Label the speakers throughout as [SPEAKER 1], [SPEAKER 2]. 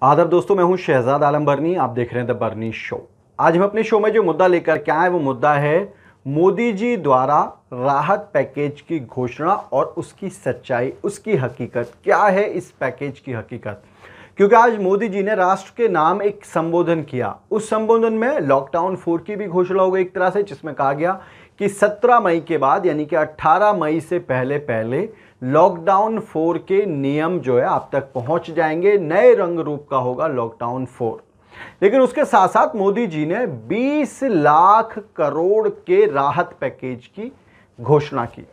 [SPEAKER 1] आदाब दोस्तों, मैं हूं शहजाद आलम बरनी। आप देख रहे हैं द बरनी शो। आज हम अपने शो में जो मुद्दा लेकर के आए वो मुद्दा है मोदी जी द्वारा राहत पैकेज की घोषणा और उसकी सच्चाई, उसकी हकीकत क्या है। इस पैकेज की हकीकत, क्योंकि आज मोदी जी ने राष्ट्र के नाम एक संबोधन किया। उस संबोधन में लॉकडाउन 4 की भी घोषणा हो गई एक तरह से, जिसमें कहा गया कि 17 मई के बाद यानी कि 18 मई से पहले पहले लॉकडाउन 4 के नियम जो है आप तक पहुंच जाएंगे। नए रंग रूप का होगा लॉकडाउन 4। लेकिन उसके साथ साथ मोदी जी ने 20 लाख करोड़ के राहत पैकेज की घोषणा की।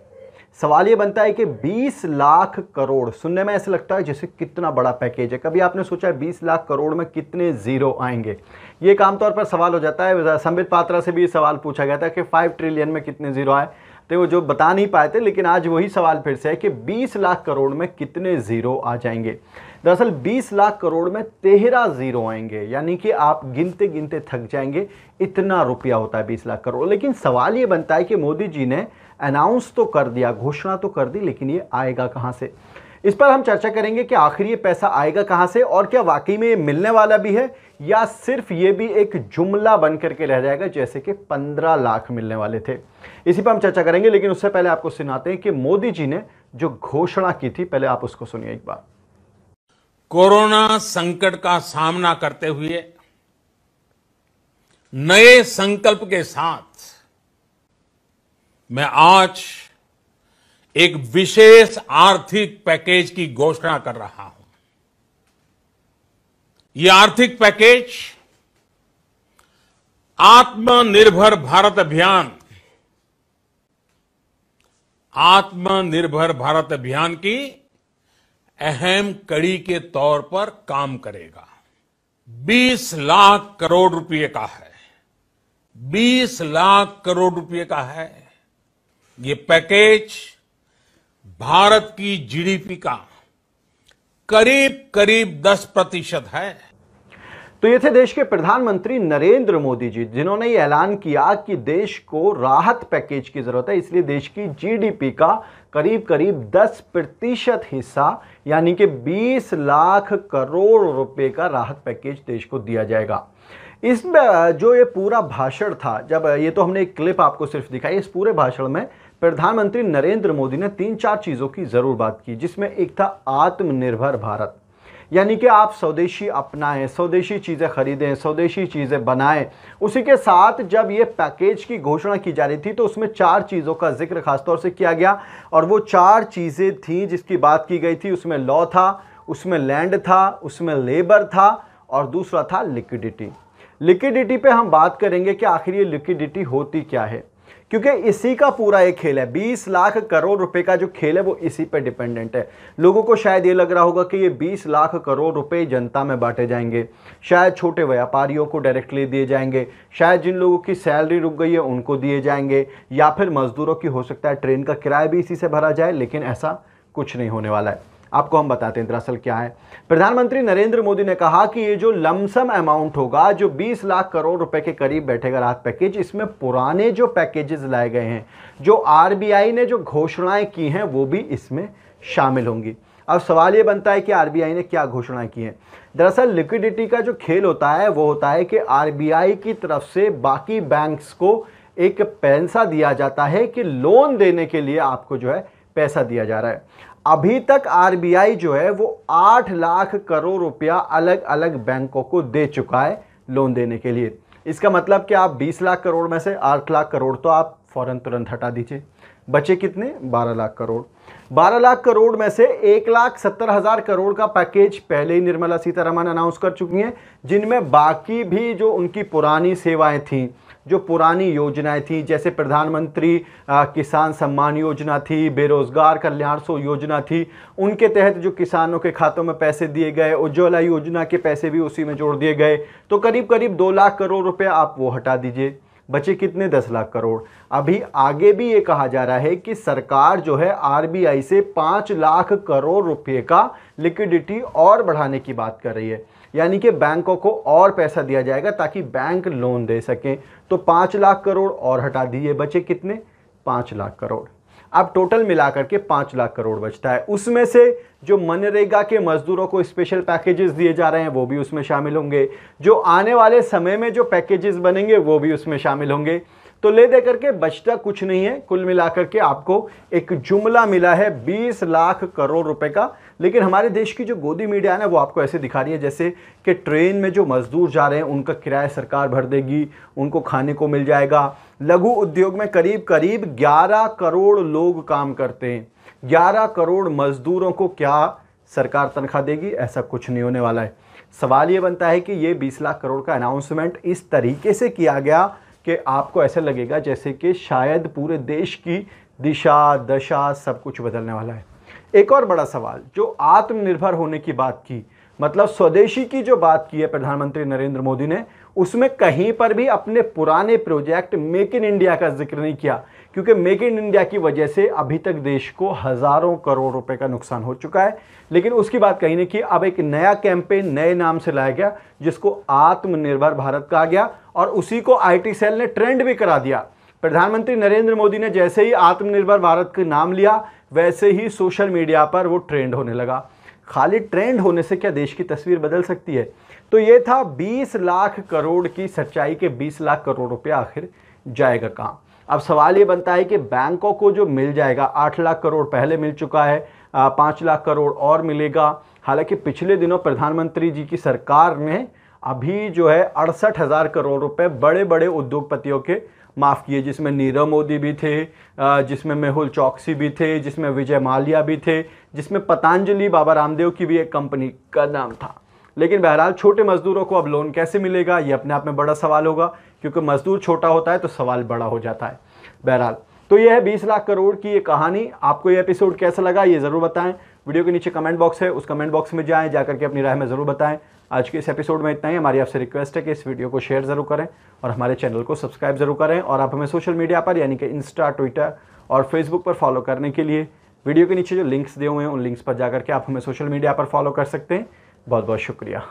[SPEAKER 1] सवाल यह बनता है कि 20 लाख करोड़ सुनने में ऐसे लगता है जैसे कितना बड़ा पैकेज है। कभी आपने सोचा है 20 लाख करोड़ में कितने जीरो आएंगे? ये एक आमतौर पर सवाल हो जाता है। संबित पात्रा से भी ये सवाल पूछा गया था कि 5 ट्रिलियन में कितने जीरो आए, तो वो जो बता नहीं पाए थे। लेकिन आज वही सवाल फिर से है कि 20 लाख करोड़ में कितने जीरो आ जाएंगे। दरअसल 20 लाख करोड़ में 13 जीरो आएंगे, यानी कि आप गिनते गिनते थक जाएंगे, इतना रुपया होता है 20 लाख करोड़। लेकिन सवाल ये बनता है कि मोदी जी ने अनाउंस तो कर दिया, घोषणा तो कर दी, लेकिन ये आएगा कहां से? इस पर हम चर्चा करेंगे कि आखिर ये पैसा आएगा कहां से, और क्या वाकई में ये मिलने वाला भी है, या सिर्फ ये भी एक जुमला बन करके रह जाएगा जैसे कि 15 लाख मिलने वाले थे। इसी पर हम चर्चा करेंगे। लेकिन उससे पहले आपको सुनाते हैं कि मोदी जी ने जो घोषणा की थी, पहले आप उसको सुनिए एक बार।
[SPEAKER 2] कोरोना संकट का सामना करते हुए नए संकल्प के साथ मैं आज एक विशेष आर्थिक पैकेज की घोषणा कर रहा हूं। यह आर्थिक पैकेज आत्मनिर्भर भारत अभियान की अहम कड़ी के तौर पर काम करेगा। 20 लाख करोड़ रुपए का है। 20 लाख करोड़ रुपए का है। ये पैकेज भारत की जीडीपी का करीब करीब 10% है।
[SPEAKER 1] तो ये थे देश के प्रधानमंत्री नरेंद्र मोदी जी, जिन्होंने ये ऐलान किया कि देश को राहत पैकेज की जरूरत है। इसलिए देश की जीडीपी का करीब करीब 10% हिस्सा यानी कि 20 लाख करोड़ रुपए का राहत पैकेज देश को दिया जाएगा। इसमें जो ये पूरा भाषण था, जब ये तो हमने एक क्लिप आपको सिर्फ दिखाई, इस पूरे भाषण में प्रधानमंत्री नरेंद्र मोदी ने 3-4 चीजों की जरूर बात की, जिसमें एक था आत्मनिर्भर भारत, यानी कि आप स्वदेशी अपनाएं, स्वदेशी चीजें खरीदें, स्वदेशी चीजें बनाएं। उसी के साथ जब ये पैकेज की घोषणा की जा रही थी तो उसमें 4 चीजों का जिक्र खासतौर से किया गया, और वो 4 चीजें थी जिसकी बात की गई थी। उसमें लॉ था, उसमें लैंड था, उसमें लेबर था, और दूसरा था लिक्विडिटी। लिक्विडिटी पे हम बात करेंगे कि आखिर ये लिक्विडिटी होती क्या है, क्योंकि इसी का पूरा एक खेल है। 20 लाख करोड़ रुपए का जो खेल है वो इसी पे डिपेंडेंट है। लोगों को शायद ये लग रहा होगा कि ये 20 लाख करोड़ रुपए जनता में बांटे जाएंगे, शायद छोटे व्यापारियों को डायरेक्टली दिए जाएंगे, शायद जिन लोगों की सैलरी रुक गई है उनको दिए जाएंगे, या फिर मजदूरों की हो सकता है ट्रेन का किराया भी इसी से भरा जाए। लेकिन ऐसा कुछ नहीं होने वाला है। आपको हम बताते हैं दरअसल क्या है। प्रधानमंत्री नरेंद्र मोदी ने कहा कि ये जो लमसम अमाउंट होगा, जो 20 लाख करोड़ रुपए के करीब बैठेगा राहत पैकेज, इसमें पुराने जो पैकेजेस लाए गए हैं, जो आरबीआई ने जो घोषणाएं की हैं, वो भी इसमें शामिल होंगी। अब सवाल ये बनता है कि आरबीआई ने क्या घोषणाएं की हैं। दरअसल लिक्विडिटी का जो खेल होता है वो होता है कि आरबीआई की तरफ से बाकी बैंक्स को एक पैसा दिया जाता है कि लोन देने के लिए आपको जो है पैसा दिया जा रहा है। अभी तक आरबीआई जो है वो 8 लाख करोड़ रुपया अलग अलग बैंकों को दे चुका है लोन देने के लिए। इसका मतलब कि आप 20 लाख करोड़ में से 8 लाख करोड़ तो आप फौरन तुरंत हटा दीजिए, बचे कितने? 12 लाख करोड़। 12 लाख करोड़ में से 1,70,000 करोड़ का पैकेज पहले ही निर्मला सीतारमण अनाउंस कर चुकी हैं, जिनमें बाकी भी जो उनकी पुरानी सेवाएं थी, जो पुरानी योजनाएं थी, जैसे प्रधानमंत्री किसान सम्मान योजना थी, बेरोजगार कल्याण योजना थी, उनके तहत जो किसानों के खातों में पैसे दिए गए, उज्ज्वला योजना के पैसे भी उसी में जोड़ दिए गए, तो करीब करीब 2 लाख करोड़ रुपए आप वो हटा दीजिए, बचे कितने? 10 लाख करोड़। अभी आगे भी ये कहा जा रहा है कि सरकार जो है आरबीआई से 5 लाख करोड़ रुपए का लिक्विडिटी और बढ़ाने की बात कर रही है, यानी कि बैंकों को और पैसा दिया जाएगा ताकि बैंक लोन दे सकें। तो 5 लाख करोड़ और हटा दिए, बचे कितने? 5 लाख करोड़। अब टोटल मिलाकर के 5 लाख करोड़ बचता है। उसमें से जो मनरेगा के मजदूरों को स्पेशल पैकेजेस दिए जा रहे हैं वो भी उसमें शामिल होंगे, जो आने वाले समय में जो पैकेजेस बनेंगे वो भी उसमें शामिल होंगे। तो ले दे करके बचता कुछ नहीं है। कुल मिलाकर के आपको एक जुमला मिला है 20 लाख करोड़ रुपए का। लेकिन हमारे देश की जो गोदी मीडिया है ना, वो आपको ऐसे दिखा रही है जैसे कि ट्रेन में जो मजदूर जा रहे हैं उनका किराया सरकार भर देगी, उनको खाने को मिल जाएगा। लघु उद्योग में करीब करीब 11 करोड़ लोग काम करते हैं, 11 करोड़ मजदूरों को क्या सरकार तनख्वाह देगी? ऐसा कुछ नहीं होने वाला है। सवाल ये बनता है कि ये 20 लाख करोड़ का अनाउंसमेंट इस तरीके से किया गया कि आपको ऐसा लगेगा जैसे कि शायद पूरे देश की दिशा दशा सब कुछ बदलने वाला है। एक और बड़ा सवाल, जो आत्मनिर्भर होने की बात की, मतलब स्वदेशी की जो बात की है प्रधानमंत्री नरेंद्र मोदी ने, उसमें कहीं पर भी अपने पुराने प्रोजेक्ट मेक इन इंडिया का जिक्र नहीं किया, क्योंकि मेक इन इंडिया की वजह से अभी तक देश को हजारों करोड़ रुपए का नुकसान हो चुका है। लेकिन उसकी बात कहीं नहीं की। अब एक नया कैंपेन नए नाम से लाया गया जिसको आत्मनिर्भर भारत कहा गया, और उसी को आईटी सेल ने ट्रेंड भी करा दिया। प्रधानमंत्री नरेंद्र मोदी ने जैसे ही आत्मनिर्भर भारत का नाम लिया वैसे ही सोशल मीडिया पर वो ट्रेंड होने लगा। खाली ट्रेंड होने से क्या देश की तस्वीर बदल सकती है? तो ये था 20 लाख करोड़ की सच्चाई के 20 लाख करोड़ रुपया आखिर जाएगा कहां? अब सवाल ये बनता है कि बैंकों को जो मिल जाएगा, 8 लाख करोड़ पहले मिल चुका है, 5 लाख करोड़ और मिलेगा। हालांकि पिछले दिनों प्रधानमंत्री जी की सरकार ने अभी जो है 68,000 करोड़ रुपए बड़े बड़े उद्योगपतियों के माफ़ किए, जिसमें नीरव मोदी भी थे, जिसमें मेहुल चौकसी भी थे, जिसमें विजय माल्या भी थे, जिसमें पतंजलि बाबा रामदेव की भी एक कंपनी का नाम था। लेकिन बहरहाल छोटे मजदूरों को अब लोन कैसे मिलेगा, ये अपने आप में बड़ा सवाल होगा, क्योंकि मजदूर छोटा होता है तो सवाल बड़ा हो जाता है। बहरहाल तो यह है 20 लाख करोड़ की ये कहानी। आपको ये एपिसोड कैसा लगा ये ज़रूर बताएं। वीडियो के नीचे कमेंट बॉक्स है, उस कमेंट बॉक्स में जाएं, जाकर के अपनी राय में ज़रूर बताएं। आज के इस एपिसोड में इतना ही। हमारी आपसे रिक्वेस्ट है कि इस वीडियो को शेयर ज़रूर करें और हमारे चैनल को सब्सक्राइब ज़रूर करें। और आप हमें सोशल मीडिया पर यानी कि इंस्टा, ट्विटर और फेसबुक पर फॉलो करने के लिए वीडियो के नीचे जो लिंक्स दिए हुए हैं उन लिंक्स पर जाकर के आप हमें सोशल मीडिया पर फॉलो कर सकते हैं। बहुत बहुत शुक्रिया।